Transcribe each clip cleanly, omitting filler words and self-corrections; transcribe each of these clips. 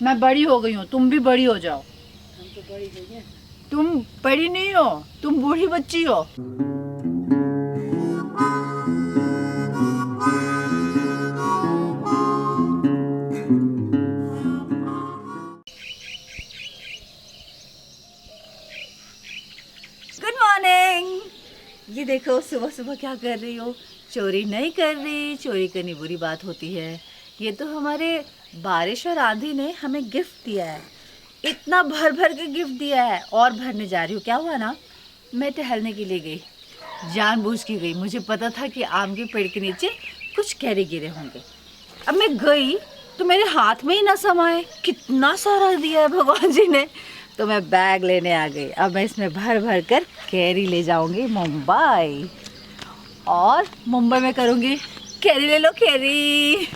मैं बड़ी हो गई हूँ, तुम भी बड़ी हो जाओ। हम तो बड़ी हो गए। तुम बड़ी नहीं हो, तुम बूढ़ी बच्ची हो। Good morning. ये देखो सुबह सुबह क्या कर रही हो। चोरी नहीं कर रही, चोरी करनी बुरी बात होती है। ये तो हमारे बारिश और आंधी ने हमें गिफ्ट दिया है, इतना भर भर के गिफ्ट दिया है और भरने जा रही हूँ। क्या हुआ ना, मैं टहलने के लिए गई, जानबूझ के गई। मुझे पता था कि आम के पेड़ के नीचे कुछ कैरी गिरे होंगे। अब मैं गई तो मेरे हाथ में ही ना समाए, कितना सारा दिया है भगवान जी ने। तो मैं बैग लेने आ गई। अब मैं इसमें भर भर कर कैरी ले जाऊंगी मुंबई, और मुंबई में करूंगी कैरी ले लो कैरी।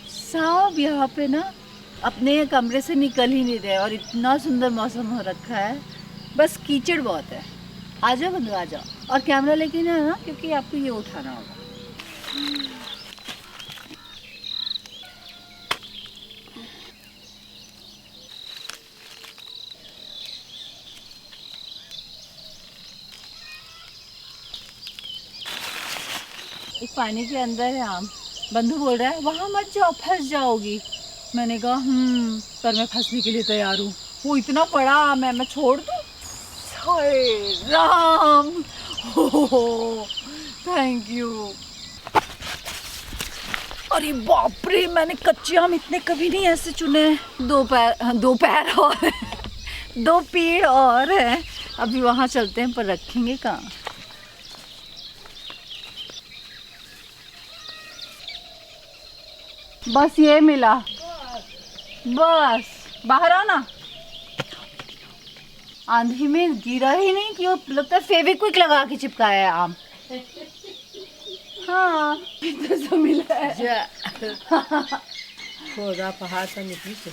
सब यहाँ पे ना अपने कमरे से निकल ही नहीं रहे, और इतना सुंदर मौसम हो रखा है, बस कीचड़ बहुत है। आ जाओ बंधु, आ जाओ। और कैमरा लेके ना आना, क्योंकि आपको ये उठाना होगा। एक पानी के अंदर है आम। बंधु बोल रहा है वहाँ मत जाओ, फंस जाओगी। मैंने कहा पर मैं फंसने के लिए तैयार हूँ। वो इतना बड़ा आम है, मैं छोड़ दूँ? हाय राम, हो थैंक यू। अरे बाप रे, मैंने कच्चे आम इतने कभी नहीं ऐसे चुने। दो पैर और दो पेड़ और है। अभी वहाँ चलते हैं, पर रखेंगे कहाँ। बस ये मिला, बस बाहर आओ ना। आंधी में गिरा ही नहीं कि वो लगता है फेविक्विक लगा के चिपकाया है आम। हाँ इतना सा मिला है। खोदा पहाड़ से निकली से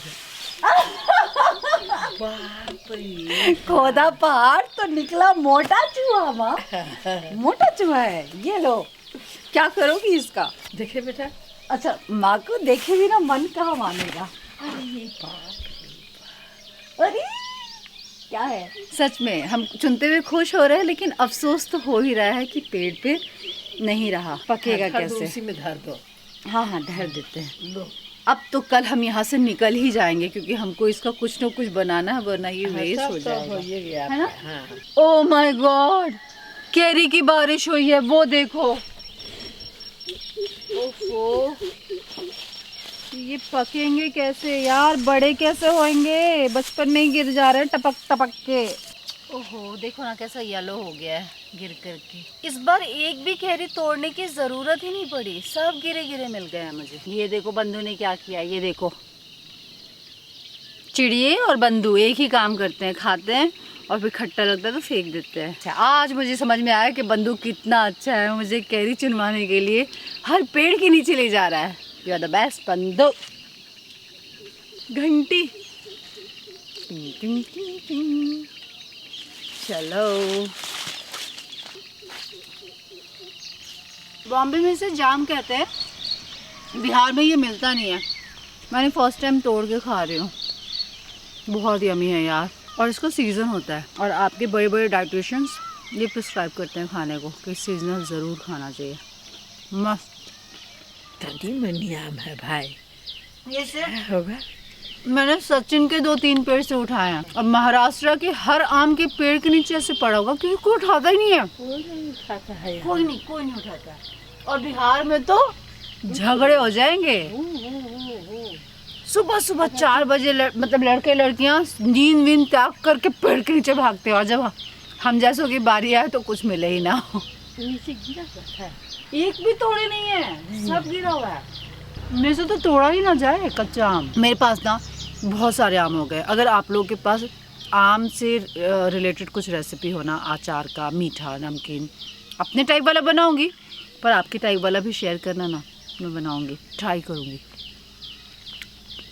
बाप रे। खोदा पहाड़ तो निकला मोटा चूहा। माँ मोटा चूहा है, ये लो। क्या करोगी इसका? देखे बेटा। अच्छा, माँ को देखे भी ना मन कहाँ मानेगा। अरे बाप, अरे क्या है, सच में हम चुनते हुए खुश हो रहे हैं, लेकिन अफसोस तो हो ही रहा है कि पेड़ पे नहीं रहा, पकेगा कैसे। उसी में धर दो। हाँ हाँ, धर देते हैं। लो। अब तो कल हम यहाँ से निकल ही जाएंगे, क्योंकि हमको इसका कुछ न कुछ बनाना है, वरना ये वेस्ट हो जाएगा, है ना? हाँ। ओह माय गॉड, कैरी की बारिश हुई है, वो देखो। ओहो, ये पकेंगे कैसे यार, बड़े कैसे होंगे? बचपन में ही गिर जा रहे हैं टपक टपक के। ओहो देखो ना कैसा येलो हो गया है गिर करके। इस बार एक भी कैरी तोड़ने की जरूरत ही नहीं पड़ी, सब गिरे गिरे मिल गए हैं मुझे। ये देखो बंधु ने क्या किया, ये देखो। चिड़िए और बंधु एक ही काम करते हैं, खाते हैं और फिर खट्टा लगता है तो फेंक देते हैं। अच्छा, आज मुझे समझ में आया कि बंधु कितना अच्छा है, मुझे कैरी चुनवाने के लिए हर पेड़ के नीचे ले जा रहा है। यू आर द बेस्ट बंधु। घंटी टिंग टिंग टिंग टिंग। चलो, बॉम्बे में इसे जाम कहते हैं, बिहार में ये मिलता नहीं है। मैंने फर्स्ट टाइम तोड़ के खा रही हूँ, बहुत यमी है यार। और इसका सीज़न होता है, और आपके बड़े बड़े डाइटिशियंस ये प्रिस्क्राइब करते हैं खाने को कि सीजनल ज़रूर खाना चाहिए। मस्त दादी मनी आम है भाई। ये से होगा। मैंने सचिन के 2-3 पेड़ से उठाए हैं, और महाराष्ट्र के हर आम के पेड़ के नीचे ऐसे पड़ा होगा, क्योंकि कोई उठाता ही नहीं है। कोई नहीं उठाता है यहाँ। कोई नहीं उठाता। और बिहार में तो झगड़े हो जाएंगे। सुबह सुबह 4 बजे मतलब लड़के लड़कियां नींद वींद त्याग करके पेड़ के नीचे भागते हैं, और जब हम जैसों की बारी आए तो कुछ मिले ही ना हो। नीचे गिरा हुआ है। एक भी तोड़े नहीं है, सब गिरा हुआ है। मेरे से तो तोड़ा ही ना जाए कच्चा आम। मेरे पास ना बहुत सारे आम हो गए। अगर आप लोगों के पास आम से रिलेटेड कुछ रेसिपी हो ना, अचार का, मीठा, नमकीन, अपने टाइप वाला बनाऊंगी, पर आपके टाइप वाला भी शेयर करना ना, मैं बनाऊंगी, ट्राई करूंगी।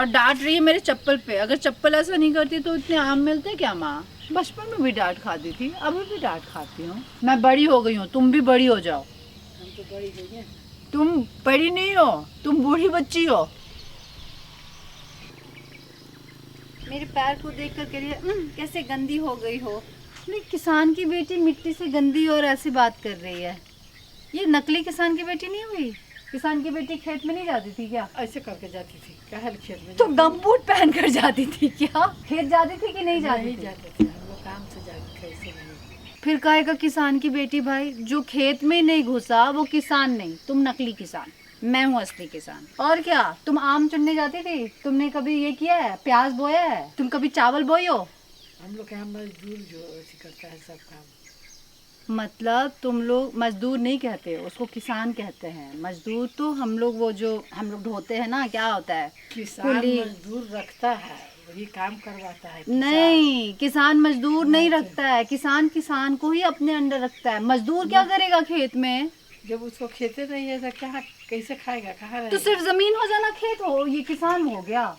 और डांट रही है मेरे चप्पल पे। अगर चप्पल ऐसा नहीं करती तो इतने आम मिलते क्या माँ? बचपन में भी डांट खाती थी, अभी भी डांट खाती हूँ। मैं बड़ी हो गई हूँ, तुम भी बड़ी हो जाओ। हम तो बड़ी हो गए। तुम बड़ी नहीं हो, तुम बूढ़ी बच्ची हो। मेरे पैर को देख कर कह रही है कैसे गंदी हो गई हो। नहीं, किसान की बेटी मिट्टी से गंदी और ऐसी बात कर रही है। ये नकली किसान की बेटी नहीं हुई? किसान की बेटी खेत में नहीं जाती थी क्या? ऐसे करके जाती थी, कहल खेत में तो गमबूट पहन कर जाती थी क्या? खेत जाती थी कि नहीं जाती नहीं थी? जाते थे हम लोग, काम से जाते थे, ऐसे नहीं। फिर कहेगा किसान की बेटी? भाई जो खेत में नहीं घुसा वो किसान नहीं, तुम नकली किसान, मैं हूँ असली किसान। और क्या, तुम आम चुनने जाती थी? तुमने कभी ये किया है, प्याज बोया है? तुम कभी चावल बोई हो? हम लोग के यहाँ मजदूर जो ऐसे करता है सब काम। मतलब तुम लोग मजदूर नहीं कहते, उसको किसान कहते हैं। मजदूर तो हम लोग वो जो हम लोग ढोते हैं ना, क्या होता है? किसान कुली। मजदूर रखता है, वही काम करवाता है किसान। नहीं, किसान मजदूर नहीं रखता है। किसान किसान को ही अपने अंडर रखता है। मजदूर क्या करेगा खेत में? जब उसको खेते नहीं है तो क्या कैसे खाएगा, कहाँ तो रहेगा? सिर्फ जमीन हो जाना खेत हो, ये किसान हो गया?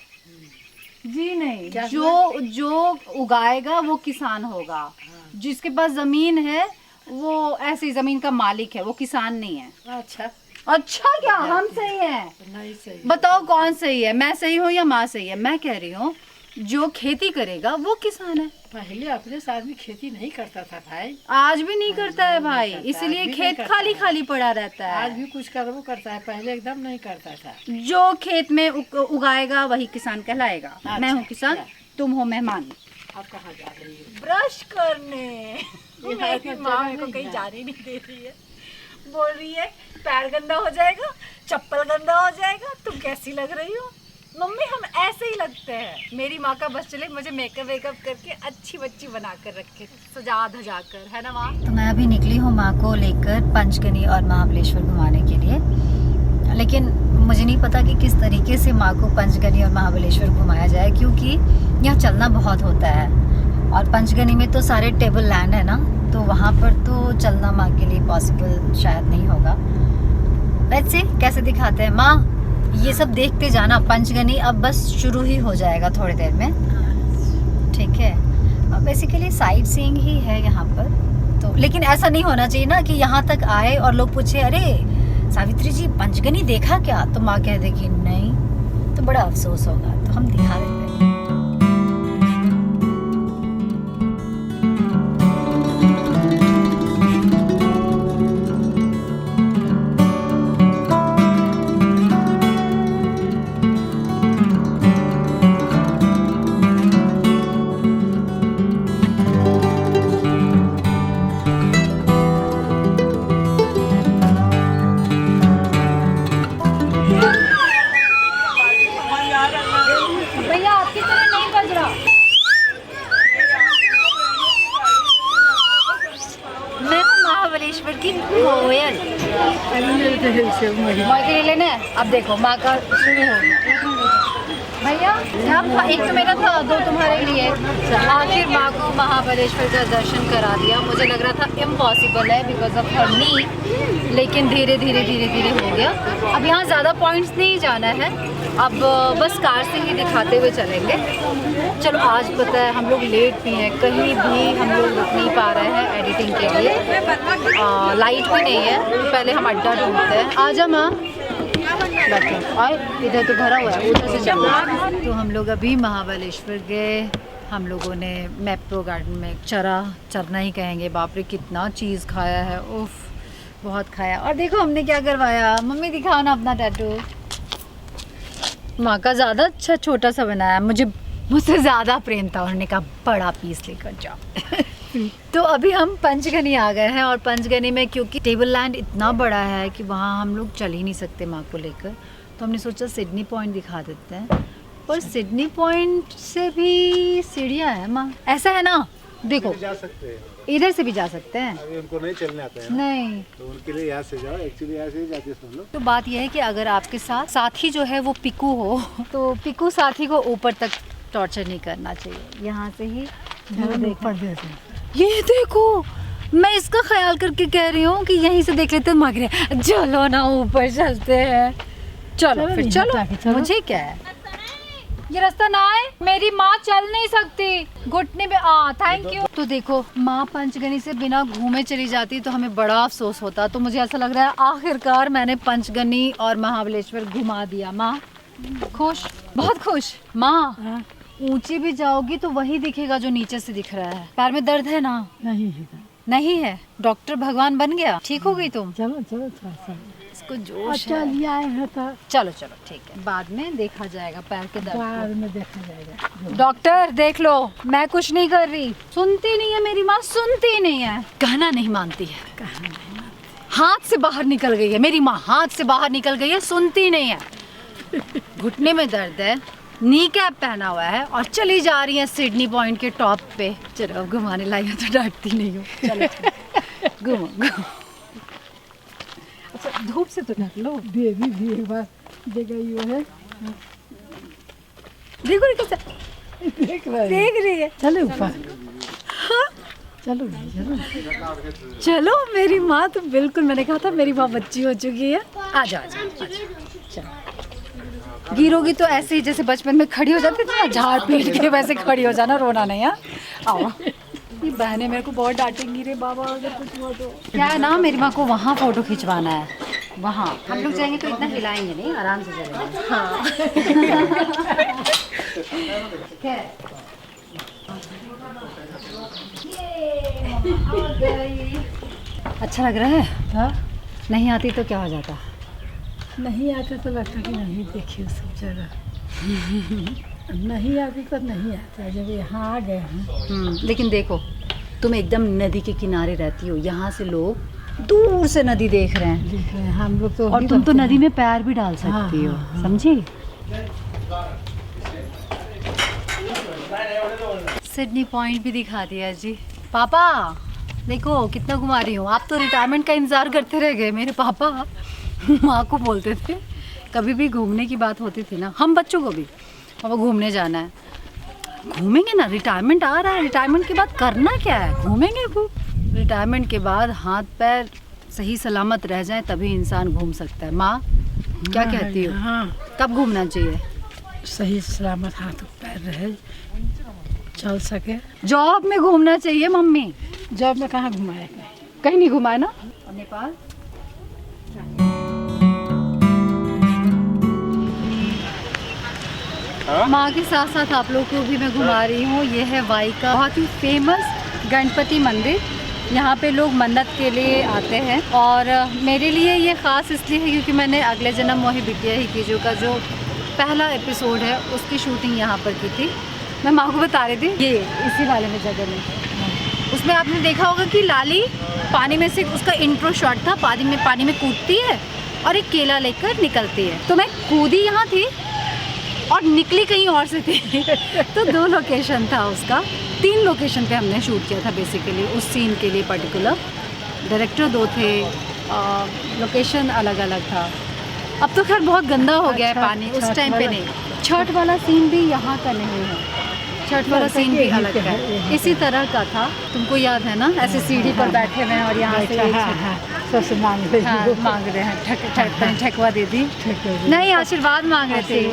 जी नहीं, क्या जो उगाएगा वो किसान होगा। हाँ। जिसके पास जमीन है वो ऐसी जमीन का मालिक है, वो किसान नहीं है। अच्छा, अच्छा क्या हम सही हैं? नहीं सही। बताओ कौन सही है, मैं सही हूँ या माँ सही है? मैं कह रही हूँ जो खेती करेगा वो किसान है। पहले अपने से आदमी खेती नहीं करता था भाई, आज भी नहीं करता है भाई, नहीं करता, इसलिए आज भी खेत नहीं करता खाली है। खाली पड़ा रहता आज है। भी कुछ करवो करता है, पहले एकदम नहीं करता था। जो खेत में उगाएगा वही किसान कहलाएगा। अच्छा, मैं हूँ किसान, अच्छा। तुम हो मेहमान। आप कहाँ जा रही हो? ब्रश करने। मेरी माँ मेरे को कहीं जाने नहीं दे रही है, बोल रही है पैर गंदा हो जाएगा, चप्पल गंदा हो जाएगा। तुम कैसी लग रही हो? मम्मी हम ऐसे ही लगते हैं। मेरी माँ का बस चले मुझे मेकअप वेकअप करके अच्छी बच्ची बना कर रखे, सजा धजा कर, है ना माँ? तो मैं अभी निकली हूँ माँ को लेकर पंचगनी और महाबलेश्वर घुमाने के लिए, लेकिन मुझे नहीं पता कि किस तरीके से माँ को पंचगनी और महाबलेश्वर घुमाया जाए, क्योंकि यहाँ चलना बहुत होता है और पंचगनी में तो सारे टेबल लैंड है ना, तो वहाँ पर तो चलना माँ के लिए पॉसिबल शायद नहीं होगा। लेट्स सी कैसे दिखाते हैं। माँ ये सब देखते जाना, पंचगनी अब बस शुरू ही हो जाएगा थोड़ी देर में, ठीक है? अब बेसिकली साइट सीइंग ही है यहाँ पर तो, लेकिन ऐसा नहीं होना चाहिए ना कि यहाँ तक आए और लोग पूछे अरे सावित्री जी पंचगनी देखा क्या, तो माँ कह देगी नहीं, तो बड़ा अफसोस होगा। तो हम दिखा देते हैं। भैया आपकी तरह नहीं बज रहा। मैं हूँ महाबलेश्वर की कोयल। माँ के लिए लेना है? अब देखो माँ का शुरू हो गया। भैया क्या एक तो मेरा था, दो तुम्हारे लिए। आखिर माँ को महाबलेश्वर का दर्शन करा दिया। मुझे लग रहा था इम्पॉसिबल है बिकॉज ऑफ हर नी, लेकिन धीरे धीरे धीरे धीरे हो गया। अब यहाँ ज़्यादा पॉइंट्स नहीं जाना है, अब बस कार से ही दिखाते हुए चलेंगे। चलो आज पता है हम लोग लेट भी हैं, कहीं भी हम लोग रुक नहीं पा रहे हैं एडिटिंग के लिए। लाइट भी नहीं है, तो पहले हम अड्डा ढूंढते हैं। आ जा माँ, बैठो। आए इधर तो भरा हुआ है, उधर से चलो। तो हम लोग अभी महाबलेश्वर गए। हम लोगों ने मैप्रो गार्डन में चरना ही कहेंगे। बाप रे कितना चीज़ खाया है, उफ बहुत खाया। और देखो हमने क्या करवाया, मम्मी दिखाओ ना अपना टैटू। माँ का ज़्यादा अच्छा छोटा सा बनाया, मुझसे ज़्यादा प्रेम था, उन्होंने कहा बड़ा पीस लेकर जाओ। तो अभी हम पंचगनी आ गए हैं और पंचगनी में क्योंकि टेबल लैंड इतना बड़ा है कि वहाँ हम लोग चल ही नहीं सकते माँ को लेकर, तो हमने सोचा सिडनी पॉइंट दिखा देते हैं। पर सिडनी पॉइंट से भी सीढ़ियाँ है माँ, ऐसा है ना? देखो जा सकते हैं, इधर से भी जा सकते हैं। अभी उनको नहीं चलने आता है ना, नहीं तो उनके लिए यहाँ से जाओ। एक्चुअली यहाँ से ही जाते हैं सब लोग। तो बात यह है कि अगर आपके साथ साथी जो है वो पिकू हो, तो पिकू साथी को ऊपर तक टॉर्चर नहीं करना चाहिए। यहाँ से ही ये देखो, मैं इसका ख्याल करके कह रही हूँ कि यहीं से देख लेते हैं। मांग रहे चलो ना ऊपर चलते हैं, चलो फिर चलो। मुझे क्या है, ये रास्ता ना है, मेरी माँ चल नहीं सकती घुटने पे। Thank you. तो देखो माँ पंचगनी से बिना घूमे चली जाती तो हमें बड़ा अफसोस होता। तो मुझे ऐसा लग रहा है आखिरकार मैंने पंचगनी और महाबलेश्वर घुमा दिया। माँ खुश, बहुत खुश। माँ ऊंचे भी जाओगी तो वही दिखेगा जो नीचे से दिख रहा है। पैर में दर्द है ना? नहीं है। नहीं है। डॉक्टर भगवान बन गया, ठीक हो गई तुम? चलो चलो थोड़ा सा। इसको जोश अच्छा है। लिया है तो चलो चलो ठीक है, बाद में देखा जाएगा पैर के दर्द बाद को। में देखा जाएगा। डॉक्टर देख लो, मैं कुछ नहीं कर रही। सुनती नहीं है मेरी माँ, सुनती नहीं है, कहना नहीं मानती है। कहना नहीं मानती। हाथ से बाहर निकल गई है मेरी माँ, हाथ से बाहर निकल गई है, सुनती नहीं है। घुटने में दर्द है, नी कैप पहना हुआ है और चली जा रही है सिडनी पॉइंट के टॉप पे। चलो अब घुमाने लाई हो तो डांटती नहीं हूँ। चलो घुमो घुमो। अच्छा धूप से तो ढक लो। बेबी भी एक बार देगा ये है। देखो ये कैसे देख रहा है। देख रही है। चलो ऊपर। चलो चलो। चलो मेरी माँ तो बिल्कुल, मैंने कहा था मेरी माँ बच्ची हो चुकी है। आ जाओ आ जाओ आ जाओ। चलो गिरोगी तो ऐसे ही जैसे बचपन में खड़ी हो जाती थी ना, झाड़ पीट के वैसे खड़ी हो जाना, रोना नहीं है। आओ। ये बहनें मेरे को बहुत डांटेंगी रे बाबा अगर कुछ हुआ तो। क्या है ना, मेरी माँ को वहाँ फोटो खिंचवाना है। वहाँ हम लोग जाएंगे तो इतना हिलाएंगे नहीं, आराम से चलेंगे। हाँ। अच्छा लग रहा है? हाँ नहीं आती तो क्या हो जाता? नहीं आते तो लगता कि नहीं देखिए सब जगह। नहीं आती तो नहीं आता, जब यहाँ आ गए हैं। लेकिन देखो तुम एकदम नदी के किनारे रहती हो, यहाँ से लोग दूर से नदी देख रहे हैं देख रहे हैं हम लोग तो। और तुम तो नदी में पैर भी डाल सकती हो। हाँ। समझी? सिडनी पॉइंट भी दिखा दिया जी। पापा देखो कितना घुमा रही हूँ। आप तो रिटायरमेंट का इंतजार करते रह गए। मेरे पापा माँ को बोलते थे, कभी भी घूमने की बात होती थी ना, हम बच्चों को भी, पापा घूमने जाना है। घूमेंगे ना, रिटायरमेंट आ रहा है, रिटायरमेंट के बाद करना क्या है? घूमेंगे खूब। रिटायरमेंट के बाद हाथ पैर सही सलामत रह जाए तभी इंसान घूम सकता है। माँ क्या हाँ, कहती हो? हाँ कब घूमना चाहिए? सही सलामत हाथ पैर रहे, चल सके। जॉब में घूमना चाहिए मम्मी। जब मैं कहाँ घुमाया कहीं नहीं घुमाए ना? और नेपाल माँ के साथ साथ आप लोग को भी मैं घुमा रही हूँ। ये है वाई का बहुत ही फेमस गणपति मंदिर। यहाँ पे लोग मन्नत के लिए आते हैं और मेरे लिए ये ख़ास इसलिए है क्योंकि मैंने अगले जन्म मोहि बिटिया ही कीजो का जो पहला एपिसोड है उसकी शूटिंग यहाँ पर की थी। मैं माँ को बता रही थी, ये इसी वाले में जगह में, उसमें आपने देखा होगा कि लाली पानी में से, उसका इंट्रो शॉट था, पानी में कूदती है और एक केला लेकर निकलती है। तो मैं कूदी यहाँ थी और निकली कहीं और से थी। तो 2 लोकेशन था उसका, 3 लोकेशन पे हमने शूट किया था बेसिकली उस सीन के लिए पर्टिकुलर। डायरेक्टर 2 थे, लोकेशन अलग अलग था। अब तो खैर बहुत गंदा हो गया है पानी, उस टाइम पे नहीं। छठ वाला सीन भी यहाँ का नहीं है, छठ वाला सीन भी अलग है, इसी तरह का था। तुमको याद है ना, ऐसे सीढ़ी पर बैठे हुए हैं और यहाँ से सबसे मांग रहे मांग रहे हैं ठकवा दे दी, नहीं आशीर्वाद मांग रहे थे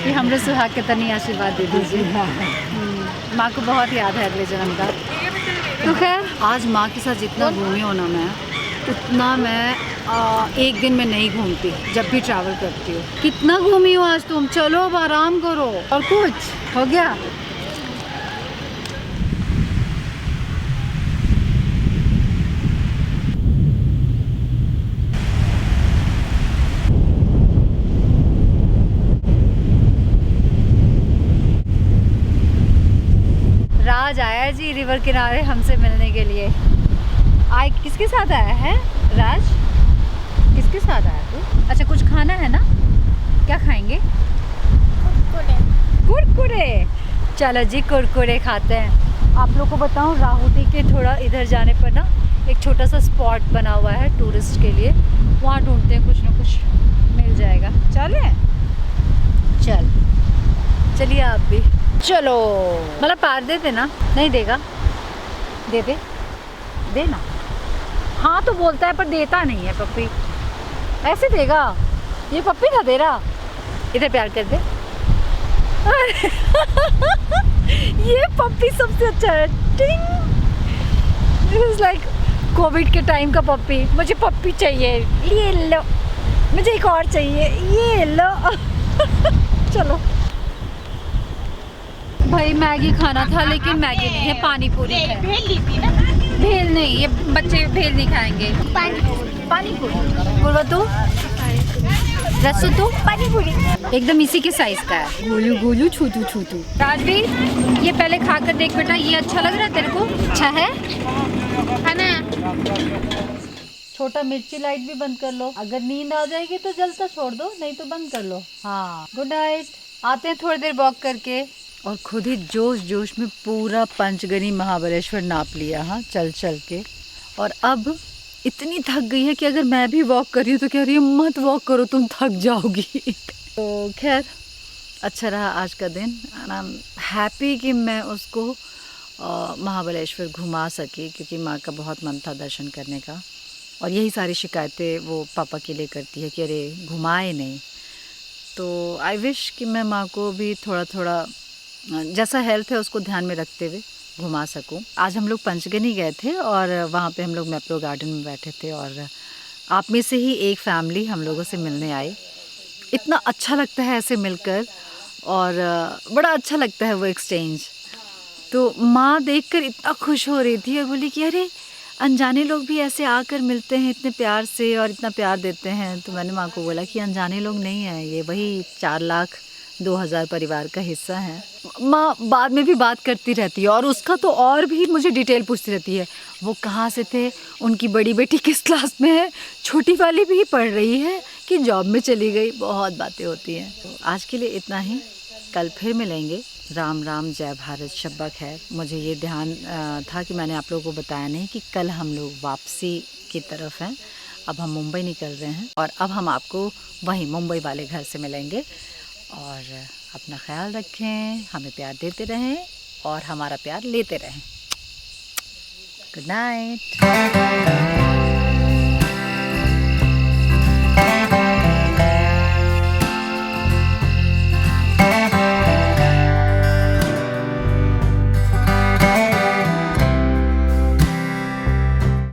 कि हमरे सुहाग के तनी आशीर्वाद दे दीजिए। माँ को बहुत याद है अगले जन्म का। तो खैर आज माँ के साथ जितना घूमी हो ना मैं, उतना मैं एक दिन में नहीं घूमती जब भी ट्रैवल करती हूँ। कितना घूमी हो आज तुम? चलो अब आराम करो। और कुछ हो गया? राज आया जी रिवर किनारे हमसे मिलने के लिए। आए किसके साथ आया है राज? किसके साथ आया तू? अच्छा कुछ खाना है ना? क्या खाएंगे? कुरकुरे। चलो जी कुरकुरे खाते हैं। आप लोग को बताऊं, राहुटी के थोड़ा इधर जाने पर ना एक छोटा सा स्पॉट बना हुआ है टूरिस्ट के लिए, वहाँ ढूंढते हैं, कुछ ना कुछ मिल जाएगा। चले चलिए आप भी चलो। मतलब पार दे देना, नहीं देगा? दे दे देना। हाँ तो बोलता है पर देता नहीं है पप्पी, ऐसे देगा? ये पप्पी था तेरा? इधर प्यार कर दे। ये पप्पी सबसे अच्छा है। टिंग, दिस इज लाइक कोविड के टाइम का पप्पी। मुझे पप्पी चाहिए, ये लो। मुझे एक और चाहिए, ये लो। चलो भाई मैगी खाना था लेकिन मैगी नहीं है, पानी पूरी है। भेल ली थी ना? भेल नहीं, ये बच्चे भेल नहीं खाएंगे। पानी पूरी बोलो तो रसो तो पानी पूरी एकदम इसी के साइज का है। गोलू गोलू छूतू छूतू। राजवीर ये पहले खा कर देख बेटा, ये अच्छा लग रहा है तेरे को? अच्छा है ना? छोटा मिर्ची लाइट भी बंद कर लो, अगर नींद आ जाएगी तो जलता छोड़ दो, नहीं तो बंद कर लो। हाँ गुड नाइट। आते हैं थोड़ी देर वॉक करके। और खुद ही जोश जोश में पूरा पंचगनी महाबलेश्वर नाप लिया, हाँ चल चल के। और अब इतनी थक गई है कि अगर मैं भी वॉक कर रही हूँ तो कह रही हूँ मत वॉक करो, तुम थक जाओगी। तो खैर अच्छा रहा आज का दिन। आई एम हैप्पी कि मैं उसको महाबलेश्वर घुमा सकी, क्योंकि माँ का बहुत मन था दर्शन करने का। और यही सारी शिकायतें वो पापा के लिए करती है कि अरे घुमाए नहीं। तो आई विश कि मैं माँ को भी थोड़ा थोड़ा जैसा हेल्थ है उसको ध्यान में रखते हुए घुमा सकूं। आज हम लोग पंचगनी गए थे और वहाँ पे हम लोग मैप्रो गार्डन में बैठे थे और आप में से ही एक फैमिली हम लोगों से मिलने आई। इतना अच्छा लगता है ऐसे मिलकर और बड़ा अच्छा लगता है वो एक्सचेंज। तो माँ देखकर इतना खुश हो रही थी और बोली कि अरे अनजाने लोग भी ऐसे आकर मिलते हैं इतने प्यार से और इतना प्यार देते हैं। तो मैंने माँ को बोला कि अनजाने लोग नहीं हैं, ये वही 4,02,000 परिवार का हिस्सा है। माँ बाद में भी बात करती रहती है और उसका तो और भी मुझे डिटेल पूछती रहती है, वो कहाँ से थे, उनकी बड़ी बेटी किस क्लास में है, छोटी वाली भी पढ़ रही है कि जॉब में चली गई। बहुत बातें होती हैं। तो आज के लिए इतना ही, कल फिर मिलेंगे। राम राम, जय भारत, शब्बा खैर। मुझे ये ध्यान था कि मैंने आप लोगों को बताया नहीं कि कल हम लोग वापसी की तरफ हैं। अब हम मुंबई निकल रहे हैं और अब हम आपको वहीं मुंबई वाले घर से मिलेंगे। और अपना ख्याल रखें, हमें प्यार देते रहें और हमारा प्यार लेते रहें। Good night.